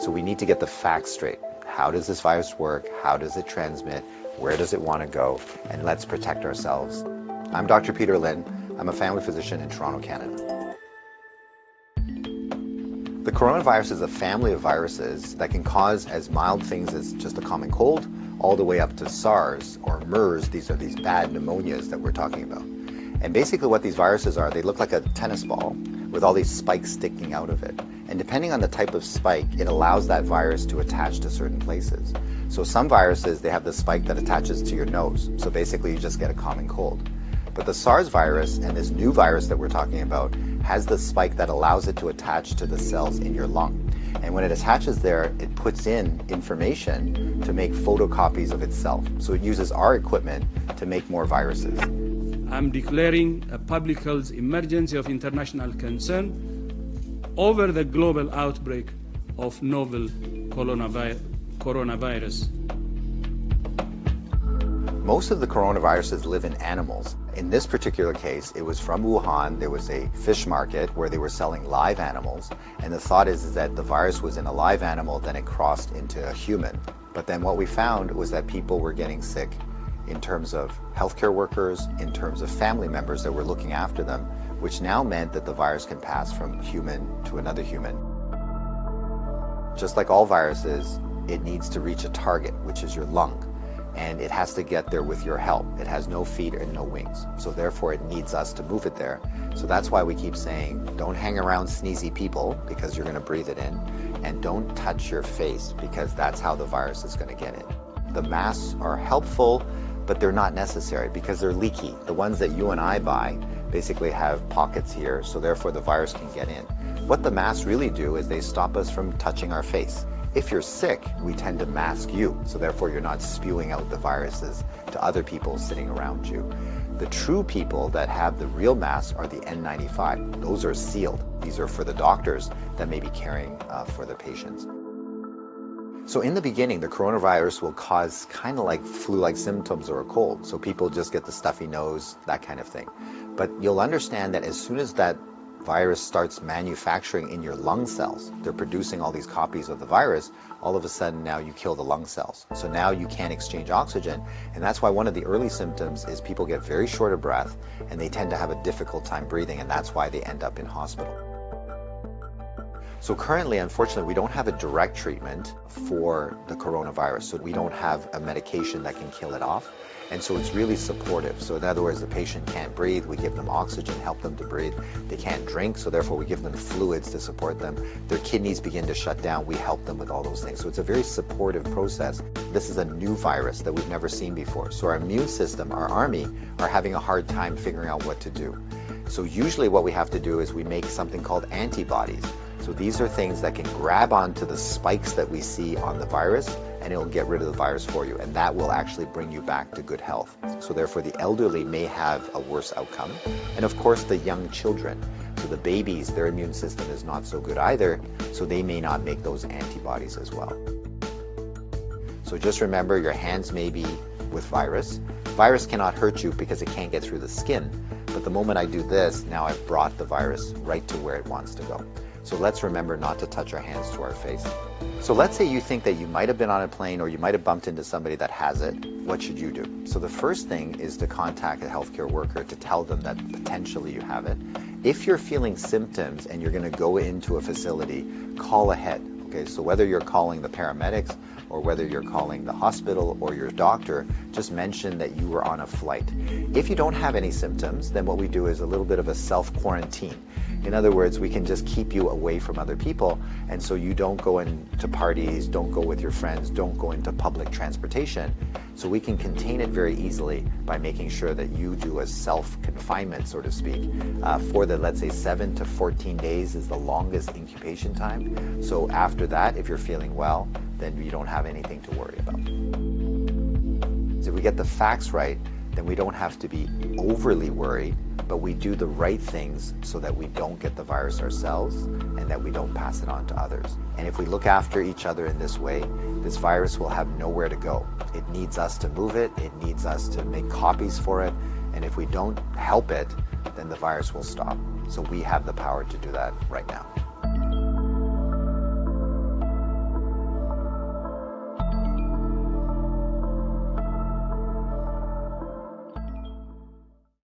So we need to get the facts straight. How does this virus work? How does it transmit? Where does it want to go? And let's protect ourselves. I'm Dr. Peter Lin. I'm a family physician in Toronto, Canada. The coronavirus is a family of viruses that can cause as mild things as just a common cold, all the way up to SARS or MERS. These are these bad pneumonias that we're talking about. And basically what these viruses are, they look like a tennis ball with all these spikes sticking out of it. And depending on the type of spike, it allows that virus to attach to certain places. So some viruses, they have the spike that attaches to your nose. So basically you just get a common cold. But the SARS virus and this new virus that we're talking about has the spike that allows it to attach to the cells in your lung. And when it attaches there, it puts in information to make photocopies of itself. So it uses our equipment to make more viruses. I'm declaring a public health emergency of international concern over the global outbreak of novel coronavirus. Most of the coronaviruses live in animals. In this particular case, it was from Wuhan. There was a fish market where they were selling live animals. And the thought is that the virus was in a live animal, then it crossed into a human. But then what we found was that people were getting sick in terms of healthcare workers, in terms of family members that were looking after them, which now meant that the virus can pass from human to another human. Just like all viruses, it needs to reach a target, which is your lung. And it has to get there with your help. It has no feet and no wings. So therefore it needs us to move it there. So that's why we keep saying, don't hang around sneezy people because you're going to breathe it in. And don't touch your face because that's how the virus is going to get in. The masks are helpful, but they're not necessary because they're leaky. The ones that you and I buy basically have pockets here, so therefore the virus can get in. What the masks really do is they stop us from touching our face. If you're sick, we tend to mask you, so therefore you're not spewing out the viruses to other people sitting around you. The true people that have the real masks are the N95. Those are sealed. These are for the doctors that may be caring for the patients. So in the beginning, the coronavirus will cause kind of like flu-like symptoms or a cold. So people just get the stuffy nose, that kind of thing. But you'll understand that as soon as that virus starts manufacturing in your lung cells, they're producing all these copies of the virus, all of a sudden now you kill the lung cells. So now you can't exchange oxygen, and that's why one of the early symptoms is people get very short of breath and they tend to have a difficult time breathing, and that's why they end up in hospital. So currently, unfortunately, we don't have a direct treatment for the coronavirus. So we don't have a medication that can kill it off. And so it's really supportive. So in other words, the patient can't breathe, we give them oxygen, help them to breathe. They can't drink, so therefore we give them fluids to support them. Their kidneys begin to shut down, we help them with all those things. So it's a very supportive process. This is a new virus that we've never seen before. So our immune system, our army, are having a hard time figuring out what to do. So usually what we have to do is we make something called antibodies. So these are things that can grab onto the spikes that we see on the virus, and it'll get rid of the virus for you, and that will actually bring you back to good health. So therefore the elderly may have a worse outcome, and of course the young children. So the babies, their immune system is not so good either, so they may not make those antibodies as well. So just remember, your hands may be with virus. Virus cannot hurt you because it can't get through the skin, but the moment I do this, now I've brought the virus right to where it wants to go. So let's remember not to touch our hands to our face. So let's say you think that you might have been on a plane or you might have bumped into somebody that has it. What should you do? So the first thing is to contact a healthcare worker to tell them that potentially you have it. If you're feeling symptoms and you're going to go into a facility, call ahead. Okay, so whether you're calling the paramedics or whether you're calling the hospital or your doctor, just mention that you were on a flight. If you don't have any symptoms, then what we do is a little bit of a self-quarantine. In other words, we can just keep you away from other people, and so you don't go into parties, don't go with your friends, don't go into public transportation. So we can contain it very easily by making sure that you do a self-confinement, so to speak, for the, let's say, 7 to 14 days is the longest incubation time. So after that, if you're feeling well, then you don't have anything to worry about. So if we get the facts right, then we don't have to be overly worried, but we do the right things so that we don't get the virus ourselves and that we don't pass it on to others. And if we look after each other in this way, this virus will have nowhere to go. It needs us to move it, it needs us to make copies for it, and if we don't help it, then the virus will stop. So we have the power to do that right now.